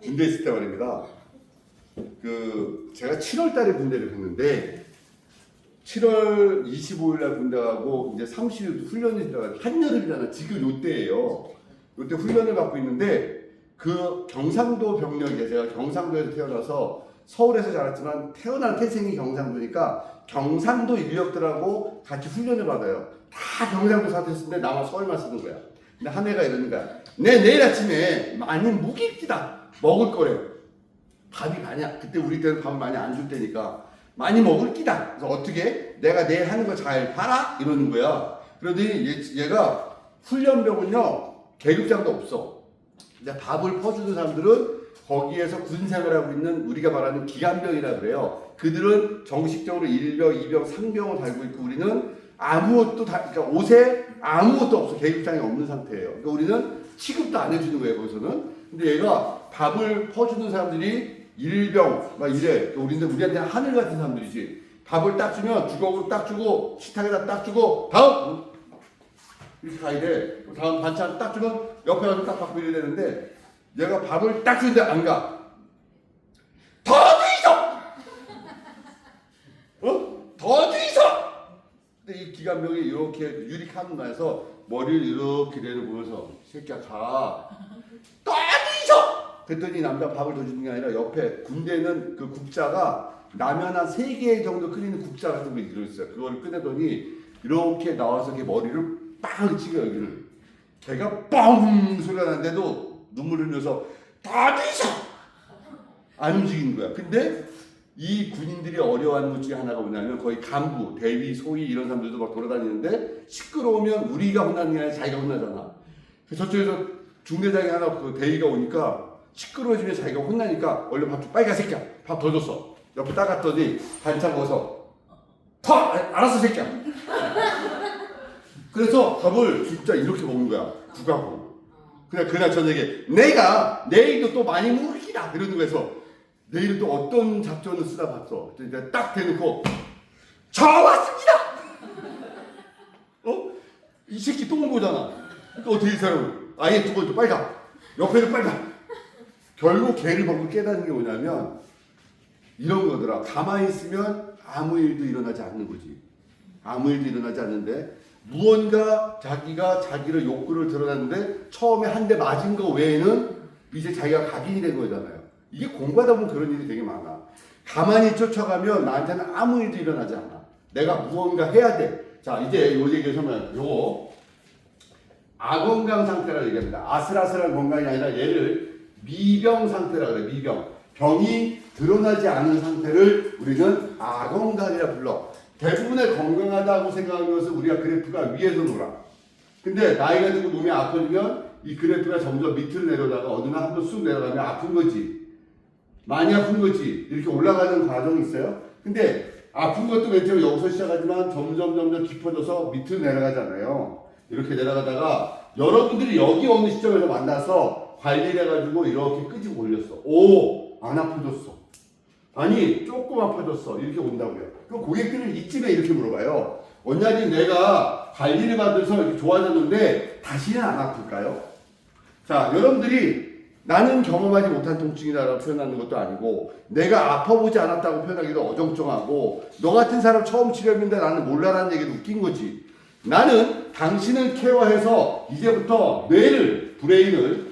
군대 있을 때 말입니다. 제가 7월 달에 군대를 갔는데 7월 25일 날 군대 가고 이제 30일 훈련이 들어가 한여름이잖아. 지금 요때예요. 요때 훈련을 받고 있는데 그 경상도 병력에 제가 경상도에서 태어나서 서울에서 자랐지만 태어난 태생이 경상도니까 경상도 인력들하고 같이 훈련을 받아요. 다 경상도 사투리 쓰는데 나만 서울만 쓰는 거야. 근데 한 애가 이러는 거야. 내일 아침에 많이 무기입니다. 먹을 거래. 밥이 많이, 그때 우리 때는 밥을 많이 안 줄 때니까 많이 먹을 끼다. 그래서 어떻게? 내가 내일 하는 거 잘 봐라? 이러는 거야. 그러더니 얘가 훈련병은요, 계급장도 없어. 근데 밥을 퍼주는 사람들은 거기에서 군 생활하고 있는 우리가 말하는 기관병이라 그래요. 그들은 정식적으로 1병, 2병, 3병을 달고 있고 우리는 아무것도 그러니까 옷에 아무것도 없어. 계급장이 없는 상태예요. 그러니까 우리는 취급도 안 해주는 거예요, 거기서는. 근데 얘가 밥을 퍼주는 사람들이 1병, 막 이래. 우리한테 하늘 같은 사람들이지. 밥을 딱 주면 주걱으로 딱 주고, 식탁에다 딱 주고, 다음! 이렇게 가야 돼. 다음 반찬 딱 주면 옆에 가서 딱 받고 이래야 되는데, 얘가 밥을 딱 주는데 안 가. 더 주이소! 더 주이소! 근데 이 기관병이 이렇게 유리칸 나서 머리를 이렇게 내려보면서, 새끼야, 가. 더 주이소! 그랬더니 남자 밥을 더 주는 게 아니라 옆에 군대는 그 국자가 라면 한 3개 정도 끓이는 국자 같은 게 들어있어요. 그걸 꺼내더니 이렇게 나와서 이렇게 머리를 빵 치고 여기를. 걔가 뻥 소리가 나는데도 눈물을 흘려서 다 뒤져! 안 움직이는 거야. 근데 이 군인들이 어려워하는 것 중에 하나가 뭐냐면 거의 간부, 대위, 소위 이런 사람들도 막 돌아다니는데 시끄러우면 우리가 혼나는 게 아니라 자기가 혼나잖아. 그래서 저쪽에서 중대장이 하나 그 대위가 오니까 시끄러워지면 자기가 혼나니까 얼른 밥 줘. 빨리 가 새끼야. 밥 더 줬어. 옆에 따갔더니 반찬 먹어서 더! 알았어 새끼야. 그래서 밥을 진짜 이렇게 먹는 거야. 국하고. 그냥 그날 저녁에 내가 내일도 또 많이 먹기다 이러는 거에서 내일은 또 어떤 작전을 쓰다 봤어. 이제 딱 대놓고 저 왔습니다. 이 새끼 똥 보잖아. 그러니까 어떻게 이 사람은 아예 두 번째 빨리 가. 옆에는 빨리 가. 결국 걔를 보고 깨닫는 게 뭐냐면 이런 거더라. 가만히 있으면 아무 일도 일어나지 않는 거지. 아무 일도 일어나지 않는데 무언가 자기가 자기를 욕구를 드러냈는데 처음에 한 대 맞은 거 외에는 이제 자기가 각인이 된 거잖아요. 이게 공부하다 보면 그런 일이 되게 많아. 가만히 쫓아가면 나한테는 아무 일도 일어나지 않아. 내가 무언가 해야 돼. 자, 이제 요 얘기에서는 요거 아건강 상태라고 얘기합니다. 아슬아슬한 건강이 아니라 얘를 미병 상태라고 그래. 미병. 병이 드러나지 않은 상태를 우리는 아건강이라 불러. 대부분의 건강하다고 생각하는 것은 우리가 그래프가 위에서 놀아. 근데 나이가 들고 몸이 아파지면 이 그래프가 점점 밑으로 내려다가 어느 날 한 번 쑥 내려가면 아픈 거지. 많이 아픈 거지. 이렇게 올라가는 과정이 있어요. 근데 아픈 것도 맨 처음에 여기서 시작하지만 점점 깊어져서 밑으로 내려가잖아요. 이렇게 내려가다가 여러분들이 여기 어느 시점에서 만나서 관리를 해가지고 이렇게 끄집어 올렸어. 오! 안 아파졌어. 아니 조금 아파졌어. 이렇게 온다고요. 그럼 고객들은 이쯤에 이렇게 물어봐요. 원장님 내가 관리를 받아서 이렇게 좋아졌는데 다시는 안 아플까요? 자, 여러분들이 나는 경험하지 못한 통증이라고 표현하는 것도 아니고 내가 아파보지 않았다고 표현하기도 어정쩡하고 너 같은 사람 처음 치료했는데 나는 몰라라는 얘기도 웃긴 거지. 나는 당신을 케어해서 이제부터 브레인을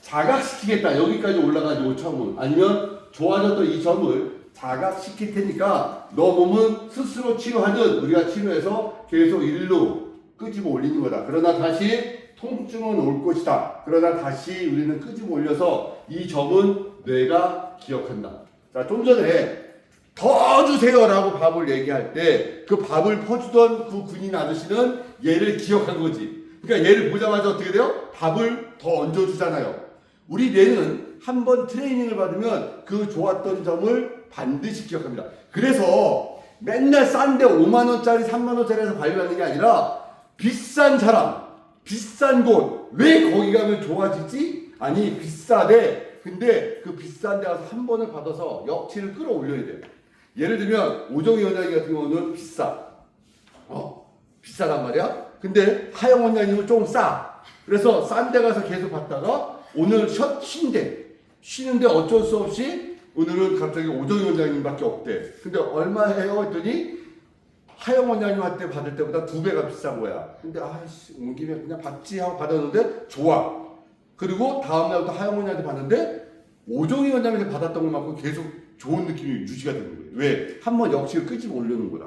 자각시키겠다. 여기까지 올라가지고 처음은 아니면 좋아졌던 이 점을 자각시킬 테니까 너 몸은 스스로 치료하듯 우리가 치료해서 계속 일로 끄집어 올리는 거다. 그러나 다시 통증은 올 것이다. 그러나 다시 우리는 끄집어 올려서 이 점은 뇌가 기억한다. 자, 좀 전에 더 주세요라고 밥을 얘기할 때 그 밥을 퍼주던 그 군인 아저씨는 얘를 기억한 거지. 그러니까 얘를 보자마자 어떻게 돼요? 밥을 더 얹어주잖아요. 우리 뇌는 한번 트레이닝을 받으면 그 좋았던 점을 반드시 기억합니다. 그래서 맨날 싼데 5만원짜리 3만원짜리에서 관리하는 게 아니라 비싼 사람, 비싼 곳, 왜 거기 가면 좋아지지? 아니 비싸대. 근데 그 비싼 데 가서 한 번을 받아서 역치를 끌어올려야 돼요. 예를 들면 오정희 원장님 같은 경우는 비싸. 비싸단 말이야. 근데 하영 원장님은 좀 싸. 그래서 싼 데 가서 계속 받다가 오늘 쉬는데 어쩔 수 없이 오늘은 갑자기 오정희 원장님밖에 없대. 근데 얼마 해요? 했더니 하영 원장님한테 받을 때보다 2배가 비싼 거야. 근데 아이씨 온 김에 그냥 받지 하고 받았는데 좋아. 그리고 다음날부터 하영 원장님한테 받는데 오정희 원장님한테 받았던 것만큼 계속 좋은 느낌이 유지가 되는 거예요. 왜? 한번 역시를 끄집어 올려놓은 거다.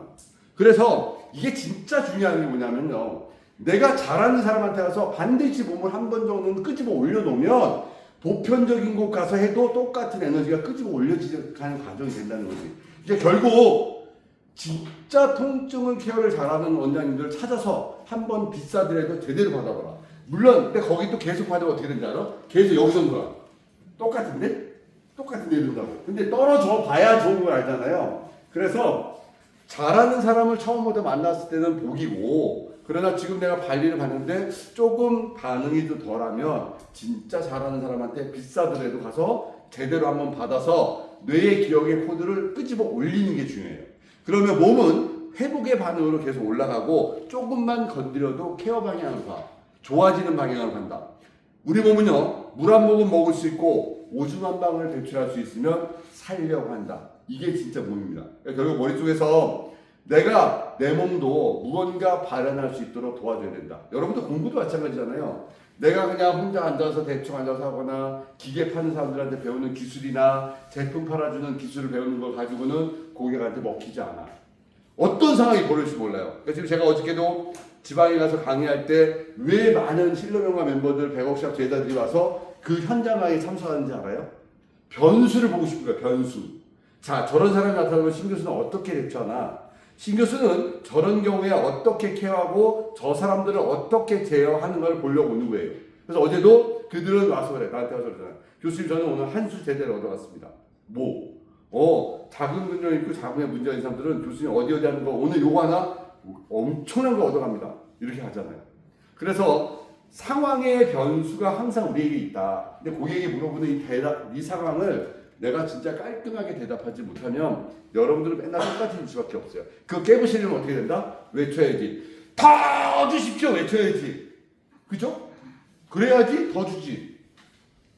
그래서 이게 진짜 중요한 게 뭐냐면요. 내가 잘하는 사람한테 가서 반드시 몸을 한 번 정도는 끄집어 올려놓으면 보편적인 곳 가서 해도 똑같은 에너지가 끄집어 올려지는 과정이 된다는 거지. 이제 결국 진짜 통증을 케어를 잘하는 원장님들 찾아서 한 번 비싸더라도 제대로 받아봐라. 물론 근데 거기 또 계속 받으면 어떻게 되는지 알아? 계속 여기서 놀아. 똑같은데? 똑같은데 이런다고. 근데 떨어져 봐야 좋은 걸 알잖아요. 그래서 잘하는 사람을 처음부터 만났을 때는 복이고, 그러나 지금 내가 관리를 받는데 조금 반응이 좀 덜하면 진짜 잘하는 사람한테 비싸더라도 가서 제대로 한번 받아서 뇌의 기억의 코드를 끄집어 올리는 게 중요해요. 그러면 몸은 회복의 반응으로 계속 올라가고 조금만 건드려도 케어 방향으로 가. 좋아지는 방향으로 간다. 우리 몸은요, 물 한 모금 먹을 수 있고 오줌 한 방울 배출할 수 있으면 살려고 한다. 이게 진짜 몸입니다. 그러니까 결국 머릿속에서 내가 내 몸도 무언가 발현할 수 있도록 도와줘야 된다. 여러분도 공부도 마찬가지잖아요. 내가 그냥 혼자 앉아서 대충 앉아서 하거나 기계 파는 사람들한테 배우는 기술이나 제품 팔아주는 기술을 배우는 걸 가지고는 고객한테 먹히지 않아. 어떤 상황이 벌어질지 몰라요. 그러니까 지금 제가 어저께도 지방에 가서 강의할 때 왜 많은 실로명가 멤버들 100억씩 제자들이 와서 그 현장에 참석하는지 알아요? 변수를 보고 싶은 거예요. 변수. 자, 저런 사람이 나타나면 신 교수는 어떻게 대처하나? 신 교수는 저런 경우에 어떻게 케어하고 저 사람들을 어떻게 제어하는 걸 보려고 오는 거예요. 그래서 어제도 그들은 와서 그래. 나한테 와서 그러잖아. 교수님 저는 오늘 한 수 제대로 얻어갔습니다. 뭐? 작은 문제 있고 작은 문제가 있는 사람들은 교수님 어디 하는 거 오늘 요거 하나 엄청난 거 얻어갑니다. 이렇게 하잖아요. 그래서 상황의 변수가 항상 우리에게 있다. 근데 고객이 물어보는 이 상황을 내가 진짜 깔끔하게 대답하지 못하면 여러분들은 맨날 똑같은 수밖에 없어요. 그거 깨부시려면 어떻게 된다? 외쳐야지. 더 주십시오. 외쳐야지. 그죠? 그래야지 더 주지.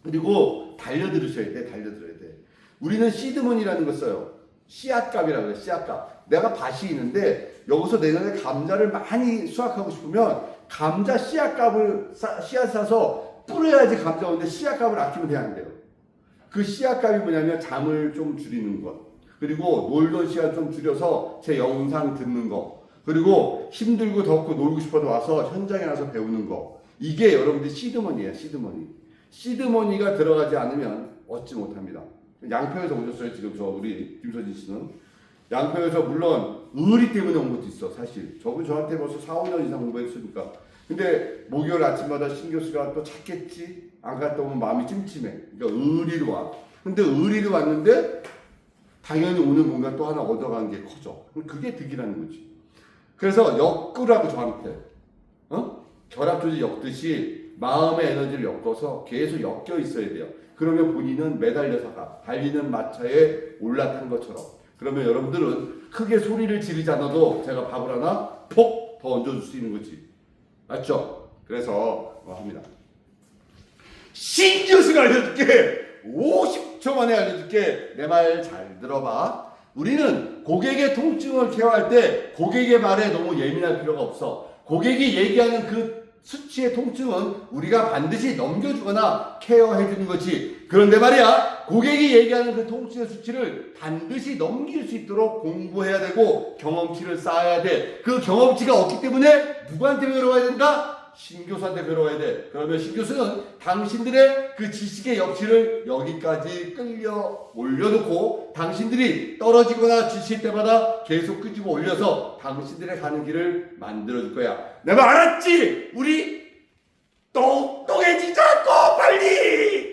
그리고 달려들으셔야 돼. 달려들어야 돼. 우리는 시드머니라는 거 써요. 씨앗값이라고 해요. 씨앗값. 내가 밭이 있는데 여기서 내년에 감자를 많이 수확하고 싶으면 감자 씨앗값을 씨앗 사서 뿌려야지 감자 오는데 씨앗값을 아끼면 안 돼요. 그 씨앗값이 뭐냐면 잠을 좀 줄이는 것, 그리고 놀던 시간 좀 줄여서 제 영상 듣는 거, 그리고 힘들고 덥고 놀고 싶어도 와서 현장에 와서 배우는 거. 이게 여러분들 시드머니예요. 시드머니. 시드머니가 들어가지 않으면 얻지 못합니다. 양평에서 오셨어요. 지금 우리 김서진 씨는 양평에서 물론 의리 때문에 온 것도 있어. 사실 저분 저한테 벌써 4, 5년 이상 공부했으니까. 근데 목요일 아침마다 신 교수가 또 찾겠지? 안 갔다 오면 마음이 찜찜해. 그러니까 의리로 와. 근데 의리로 왔는데 당연히 오늘 뭔가 또 하나 얻어가는 게 커져. 그게 득이라는 거지. 그래서 엮으라고 저한테. 결합 조직 엮듯이 마음의 에너지를 엮어서 계속 엮여 있어야 돼요. 그러면 본인은 매달려서 가. 달리는 마차에 올라탄 것처럼. 그러면 여러분들은 크게 소리를 지르지 않아도 제가 밥을 하나 폭 더 얹어줄 수 있는 거지. 맞죠? 그래서 합니다. 신 교수가 알려줄게. 50초 만에 알려줄게. 내 말 잘 들어봐. 우리는 고객의 통증을 케어할 때 고객의 말에 너무 예민할 필요가 없어. 고객이 얘기하는 그 수치의 통증은 우리가 반드시 넘겨주거나 케어해주는 거지. 그런데 말이야, 고객이 얘기하는 그 통증의 수치를 반드시 넘길 수 있도록 공부해야 되고 경험치를 쌓아야 돼. 그 경험치가 없기 때문에 누구한테 배워야 된다? 신교수한테 배워야 돼. 그러면 신교수는 당신들의 그 지식의 역치를 여기까지 끌려 올려놓고 당신들이 떨어지거나 지칠 때마다 계속 끄집어 올려서 당신들의 가는 길을 만들어줄 거야. 내 말 알았지? 우리 똑똑해지자고 빨리!